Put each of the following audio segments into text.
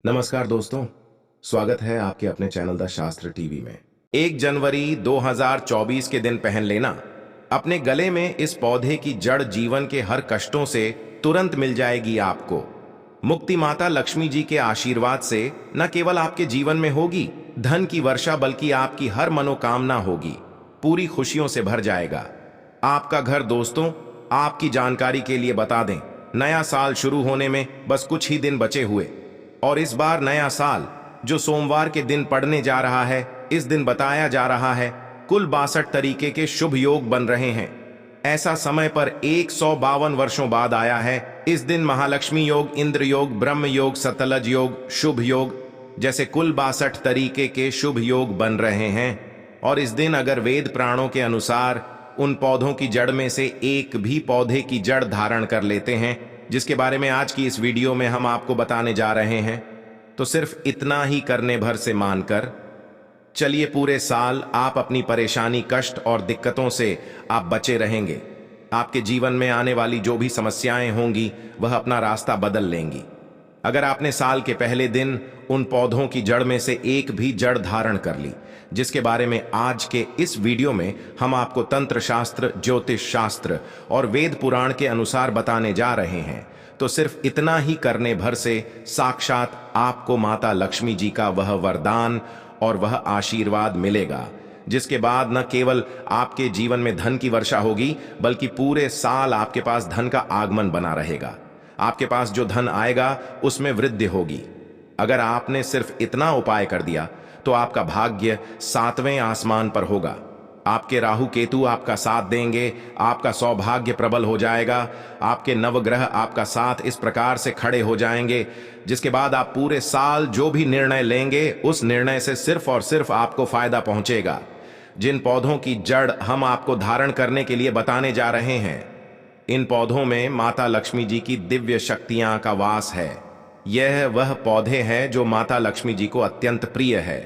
नमस्कार दोस्तों, स्वागत है आपके अपने चैनल द शास्त्र टीवी में। 1 जनवरी 2024 के दिन पहन लेना। अपने गले में इस पौधे की जड़ जीवन के हर कष्टों से तुरंत मिल जाएगी आपको। मुक्ति माता लक्ष्मी जी के आशीर्वाद से न केवल आपके जीवन में होगी धन की वर्षा, बल्कि आपकी हर मनोकामना होगी पूरी खुशियों से भर जाएगा आपका घर। दोस्तों, आपकी जानकारी के लिए बता दें, नया साल शुरू होने में बस कुछ ही दिन बचे हुए और इस बार नया साल जो सोमवार के दिन पड़ने जा रहा है, इस दिन बताया जा रहा है कुल 62 तरीके के शुभ योग बन रहे हैं। ऐसा समय पर 152 वर्षों बाद आया है। इस दिन महालक्ष्मी योग, इंद्र योग, ब्रह्म योग, सतलज योग, शुभ योग जैसे कुल 62 तरीके के शुभ योग बन रहे हैं। और इस दिन अगर वेद पुराणों के अनुसार उन पौधों की जड़ में से एक भी पौधे की जड़ धारण कर लेते हैं, जिसके बारे में आज की इस वीडियो में हम आपको बताने जा रहे हैं, तो सिर्फ इतना ही करने भर से मानकर चलिए पूरे साल आप अपनी परेशानी, कष्ट और दिक्कतों से आप बचे रहेंगे। आपके जीवन में आने वाली जो भी समस्याएं होंगी वह अपना रास्ता बदल लेंगी। अगर आपने साल के पहले दिन उन पौधों की जड़ में से एक भी जड़ धारण कर ली, जिसके बारे में आज के इस वीडियो में हम आपको तंत्र शास्त्र, ज्योतिष शास्त्र और वेद पुराण के अनुसार बताने जा रहे हैं, तो सिर्फ इतना ही करने भर से साक्षात आपको माता लक्ष्मी जी का वह वरदान और वह आशीर्वाद मिलेगा, जिसके बाद न केवल आपके जीवन में धन की वर्षा होगी, बल्कि पूरे साल आपके पास धन का आगमन बना रहेगा। आपके पास जो धन आएगा उसमें वृद्धि होगी। अगर आपने सिर्फ इतना उपाय कर दिया तो आपका भाग्य 7वें आसमान पर होगा। आपके राहु केतु आपका साथ देंगे, आपका सौभाग्य प्रबल हो जाएगा, आपके नवग्रह आपका साथ इस प्रकार से खड़े हो जाएंगे, जिसके बाद आप पूरे साल जो भी निर्णय लेंगे उस निर्णय से सिर्फ और सिर्फ आपको फायदा पहुंचेगा। जिन पौधों की जड़ हम आपको धारण करने के लिए बताने जा रहे हैं, इन पौधों में माता लक्ष्मी जी की दिव्य शक्तियां का वास है। यह वह पौधे हैं जो माता लक्ष्मी जी को अत्यंत प्रिय है।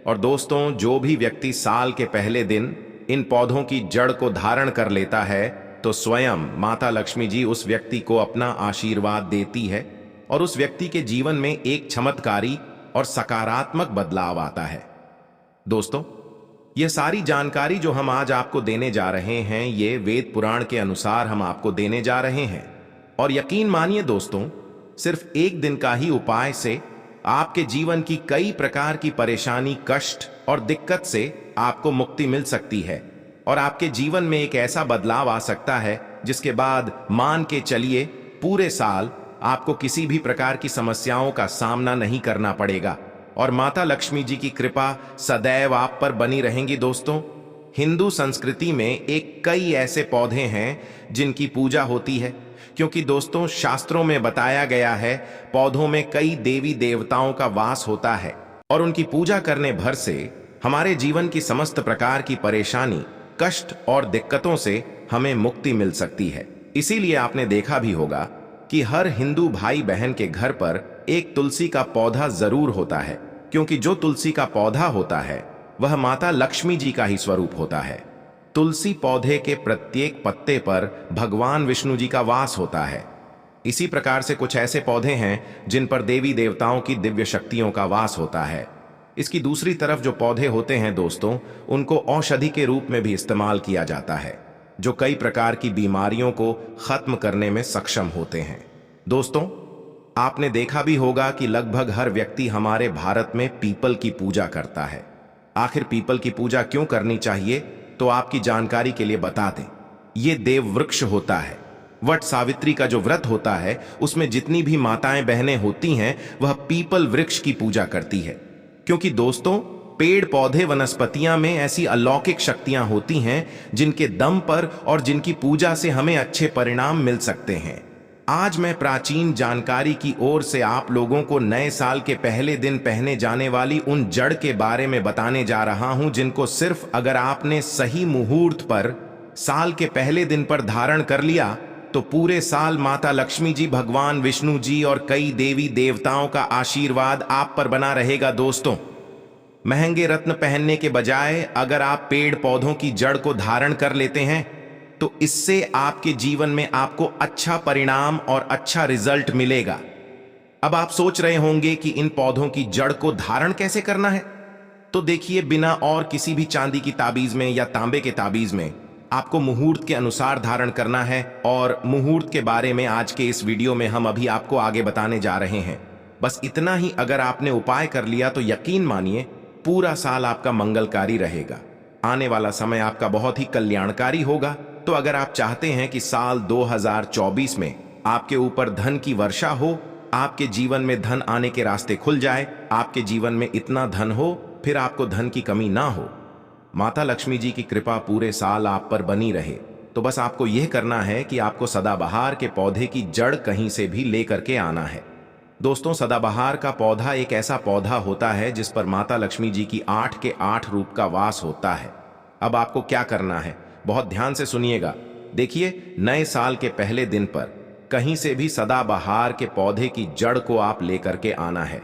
और दोस्तों, जो भी व्यक्ति साल के पहले दिन इन पौधों की जड़ को धारण कर लेता है, तो स्वयं माता लक्ष्मी जी उस व्यक्ति को अपना आशीर्वाद देती है और उस व्यक्ति के जीवन में एक चमत्कारी और सकारात्मक बदलाव आता है। दोस्तों, यह सारी जानकारी जो हम आज आपको देने जा रहे हैं, ये वेद पुराण के अनुसार हम आपको देने जा रहे हैं। और यकीन मानिए दोस्तों, सिर्फ एक दिन का ही उपाय से आपके जीवन की कई प्रकार की परेशानी, कष्ट और दिक्कत से आपको मुक्ति मिल सकती है और आपके जीवन में एक ऐसा बदलाव आ सकता है जिसके बाद मान के चलिए पूरे साल आपको किसी भी प्रकार की समस्याओं का सामना नहीं करना पड़ेगा और माता लक्ष्मी जी की कृपा सदैव आप पर बनी रहेंगी। दोस्तों, हिंदू संस्कृति में एक कई ऐसे पौधे हैं जिनकी पूजा होती है, क्योंकि दोस्तों शास्त्रों में बताया गया है पौधों में कई देवी देवताओं का वास होता है और उनकी पूजा करने भर से हमारे जीवन की समस्त प्रकार की परेशानी, कष्ट और दिक्कतों से हमें मुक्ति मिल सकती है। इसीलिए आपने देखा भी होगा कि हर हिंदू भाई बहन के घर पर एक तुलसी का पौधा जरूर होता है, क्योंकि जो तुलसी का पौधा होता है वह माता लक्ष्मी जी का ही स्वरूप होता है। तुलसी पौधे के प्रत्येक पत्ते पर भगवान विष्णु जी का वास होता है। इसी प्रकार से कुछ ऐसे पौधे हैं जिन पर देवी देवताओं की दिव्य शक्तियों का वास होता है। इसकी दूसरी तरफ जो पौधे होते हैं दोस्तों, उनको औषधि के रूप में भी इस्तेमाल किया जाता है, जो कई प्रकार की बीमारियों को खत्म करने में सक्षम होते हैं। दोस्तों, आपने देखा भी होगा कि लगभग हर व्यक्ति हमारे भारत में पीपल की पूजा करता है। आखिर पीपल की पूजा क्यों करनी चाहिए, तो आपकी जानकारी के लिए बता दें, ये देव वृक्ष होता है। वट सावित्री का जो व्रत होता है उसमें जितनी भी माताएं बहनें होती हैं वह पीपल वृक्ष की पूजा करती है, क्योंकि दोस्तों पेड़ पौधे वनस्पतियां में ऐसी अलौकिक शक्तियां होती हैं जिनके दम पर और जिनकी पूजा से हमें अच्छे परिणाम मिल सकते हैं। आज मैं प्राचीन जानकारी की ओर से आप लोगों को नए साल के पहले दिन पहने जाने वाली उन जड़ के बारे में बताने जा रहा हूं, जिनको सिर्फ अगर आपने सही मुहूर्त पर साल के पहले दिन पर धारण कर लिया तो पूरे साल माता लक्ष्मी जी, भगवान विष्णु जी और कई देवी देवताओं का आशीर्वाद आप पर बना रहेगा। दोस्तों, महंगे रत्न पहनने के बजाय अगर आप पेड़ पौधों की जड़ को धारण कर लेते हैं तो इससे आपके जीवन में आपको अच्छा परिणाम और अच्छा रिजल्ट मिलेगा। अब आप सोच रहे होंगे कि इन पौधों की जड़ को धारण कैसे करना है। तो देखिए, बिना और किसी भी चांदी की ताबीज में या तांबे के ताबीज में आपको मुहूर्त के अनुसार धारण करना है। और मुहूर्त के बारे में आज के इस वीडियो में हम अभी आपको आगे बताने जा रहे हैं। बस इतना ही, अगर आपने उपाय कर लिया तो यकीन मानिए पूरा साल आपका मंगलकारी रहेगा। आने वाला समय आपका बहुत ही कल्याणकारी होगा। तो अगर आप चाहते हैं कि साल 2024 में आपके ऊपर धन की वर्षा हो, आपके जीवन में धन आने के रास्ते खुल जाए, आपके जीवन में इतना धन हो फिर आपको धन की कमी ना हो, माता लक्ष्मी जी की कृपा पूरे साल आप पर बनी रहे, तो बस आपको यह करना है कि आपको सदाबहार के पौधे की जड़ कहीं से भी लेकर के आना है। दोस्तों, सदाबहार का पौधा एक ऐसा पौधा होता है जिस पर माता लक्ष्मी जी की 8 के 8 रूप का वास होता है। अब आपको क्या करना है, बहुत ध्यान से सुनिएगा। देखिए, नए साल के पहले दिन पर कहीं से भी सदाबहार के पौधे की जड़ को आप लेकर के आना है।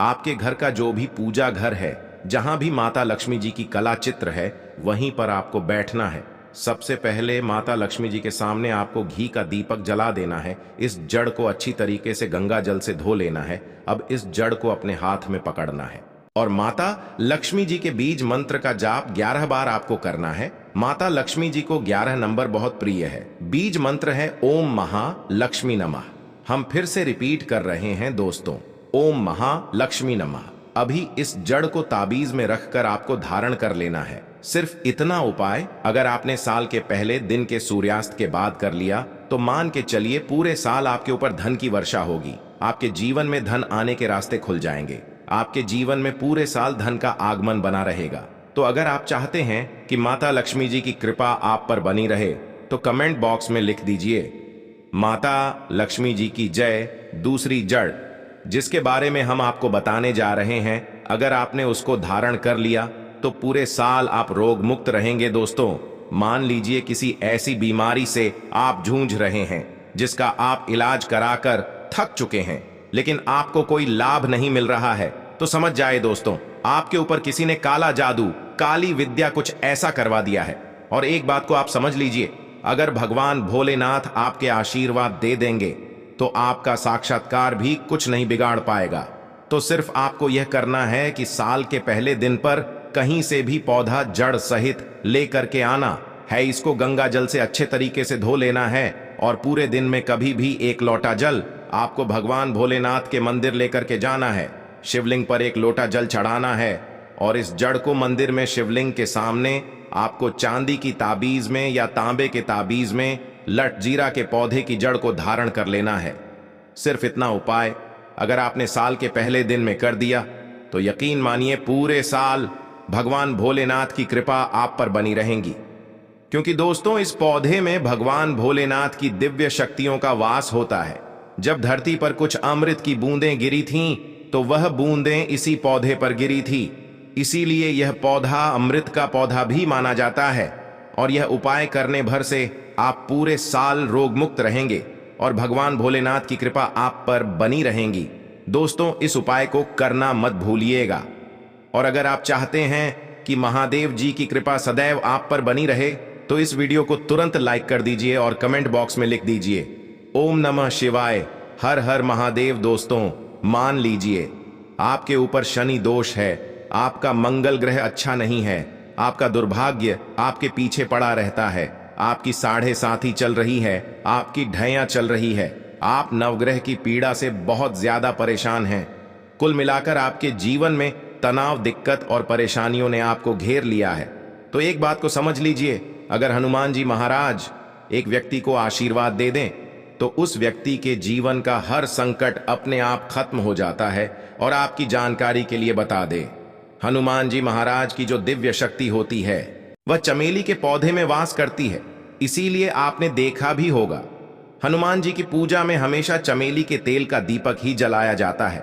आपके घर का जो भी पूजा घर है, जहां भी माता लक्ष्मी जी की कला चित्र है, वहीं पर आपको बैठना है। सबसे पहले माता लक्ष्मी जी के सामने आपको घी का दीपक जला देना है। इस जड़ को अच्छी तरीके से गंगा जल से धो लेना है। अब इस जड़ को अपने हाथ में पकड़ना है और माता लक्ष्मी जी के बीज मंत्र का जाप 11 बार आपको करना है। माता लक्ष्मी जी को 11 नंबर बहुत प्रिय है। बीज मंत्र है ओम महालक्ष्मी नमः। हम फिर से रिपीट कर रहे हैं दोस्तों, ओम महालक्ष्मी नमः। अभी इस जड़ को ताबीज में रखकर आपको धारण कर लेना है। सिर्फ इतना उपाय अगर आपने साल के पहले दिन के सूर्यास्त के बाद कर लिया तो मान के चलिए पूरे साल आपके ऊपर धन की वर्षा होगी। आपके जीवन में धन आने के रास्ते खुल जाएंगे। आपके जीवन में पूरे साल धन का आगमन बना रहेगा। तो अगर आप चाहते हैं कि माता लक्ष्मी जी की कृपा आप पर बनी रहे तो कमेंट बॉक्स में लिख दीजिए माता लक्ष्मी जी की जय। दूसरी जड़ जिसके बारे में हम आपको बताने जा रहे हैं, अगर आपने उसको धारण कर लिया तो पूरे साल आप रोग मुक्त रहेंगे। दोस्तों, मान लीजिए किसी ऐसी बीमारी से आप जूझ रहे हैं जिसका आप इलाज कराकर थक चुके हैं, लेकिन आपको कोई लाभ नहीं मिल रहा है, तो समझ जाए दोस्तों, आपके ऊपर किसी ने काला जादू, काली विद्या कुछ ऐसा करवा दिया है। और एक बात को आप समझ लीजिए, अगर भगवान भोलेनाथ आपके आशीर्वाद दे देंगे तो आपका साक्षात्कार भी कुछ नहीं बिगाड़ पाएगा। तो सिर्फ आपको यह करना है कि साल के पहले दिन पर कहीं से भी पौधा जड़ सहित लेकर के आना है। इसको गंगा जल से अच्छे तरीके से धो लेना है और पूरे दिन में कभी भी 1 लोटा जल आपको भगवान भोलेनाथ के मंदिर लेकर के जाना है। शिवलिंग पर 1 लोटा जल चढ़ाना है और इस जड़ को मंदिर में शिवलिंग के सामने आपको चांदी की ताबीज में या तांबे के ताबीज में लट जीरा के पौधे की जड़ को धारण कर लेना है। सिर्फ इतना उपाय अगर आपने साल के पहले दिन में कर दिया तो यकीन मानिए पूरे साल भगवान भोलेनाथ की कृपा आप पर बनी रहेंगी। क्योंकि दोस्तों, इस पौधे में भगवान भोलेनाथ की दिव्य शक्तियों का वास होता है। जब धरती पर कुछ अमृत की बूंदें गिरी थीं तो वह बूंदें इसी पौधे पर गिरी थी। इसीलिए यह पौधा अमृत का पौधा भी माना जाता है। और यह उपाय करने भर से आप पूरे साल रोग मुक्त रहेंगे और भगवान भोलेनाथ की कृपा आप पर बनी रहेंगी। दोस्तों, इस उपाय को करना मत भूलिएगा। और अगर आप चाहते हैं कि महादेव जी की कृपा सदैव आप पर बनी रहे तो इस वीडियो को तुरंत लाइक कर दीजिए और कमेंट बॉक्स में लिख दीजिए ओम नमः शिवाय, हर हर महादेव। दोस्तों, मान लीजिए आपके ऊपर शनि दोष है, आपका मंगल ग्रह अच्छा नहीं है, आपका दुर्भाग्य आपके पीछे पड़ा रहता है, आपकी 7.5 चल रही है, आपकी ढैया चल रही है, आप नवग्रह की पीड़ा से बहुत ज्यादा परेशान हैं। कुल मिलाकर आपके जीवन में तनाव, दिक्कत और परेशानियों ने आपको घेर लिया है। तो एक बात को समझ लीजिए, अगर हनुमान जी महाराज एक व्यक्ति को आशीर्वाद दे दें तो उस व्यक्ति के जीवन का हर संकट अपने आप खत्म हो जाता है। और आपकी जानकारी के लिए बता दे, हनुमान जी महाराज की जो दिव्य शक्ति होती है वह चमेली के पौधे में वास करती है। इसीलिए आपने देखा भी होगा हनुमान जी की पूजा में हमेशा चमेली के तेल का दीपक ही जलाया जाता है।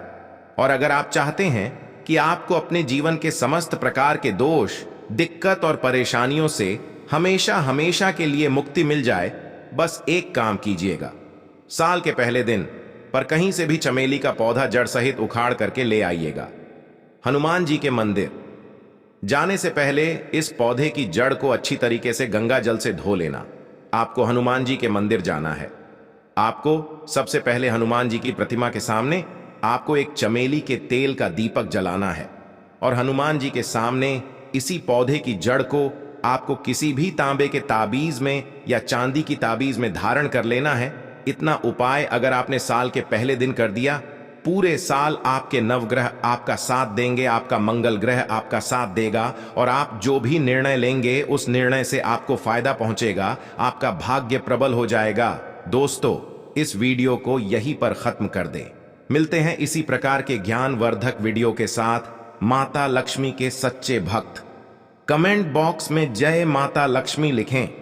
और अगर आप चाहते हैं कि आपको अपने जीवन के समस्त प्रकार के दोष, दिक्कत और परेशानियों से हमेशा हमेशा के लिए मुक्ति मिल जाए, बस एक काम कीजिएगा, साल के पहले दिन पर कहीं से भी चमेली का पौधा जड़ सहित उखाड़ करके ले आइएगा। हनुमान जी के मंदिर जाने से पहले इस पौधे की जड़ को अच्छी तरीके से गंगा जल से धो लेना। आपको हनुमान जी के मंदिर जाना है। आपको सबसे पहले हनुमान जी की प्रतिमा के सामने आपको एक चमेली के तेल का दीपक जलाना है और हनुमान जी के सामने इसी पौधे की जड़ को आपको किसी भी तांबे के ताबीज में या चांदी की ताबीज में धारण कर लेना है। इतना उपाय अगर आपने साल के पहले दिन कर दिया, पूरे साल आपके नवग्रह आपका साथ देंगे, आपका मंगल ग्रह आपका साथ देगा और आप जो भी निर्णय लेंगे उस निर्णय से आपको फायदा पहुंचेगा, आपका भाग्य प्रबल हो जाएगा। दोस्तों, इस वीडियो को यहीं पर खत्म कर दें। मिलते हैं इसी प्रकार के ज्ञानवर्धक वीडियो के साथ। माता लक्ष्मी के सच्चे भक्त कमेंट बॉक्स में जय माता लक्ष्मी लिखें।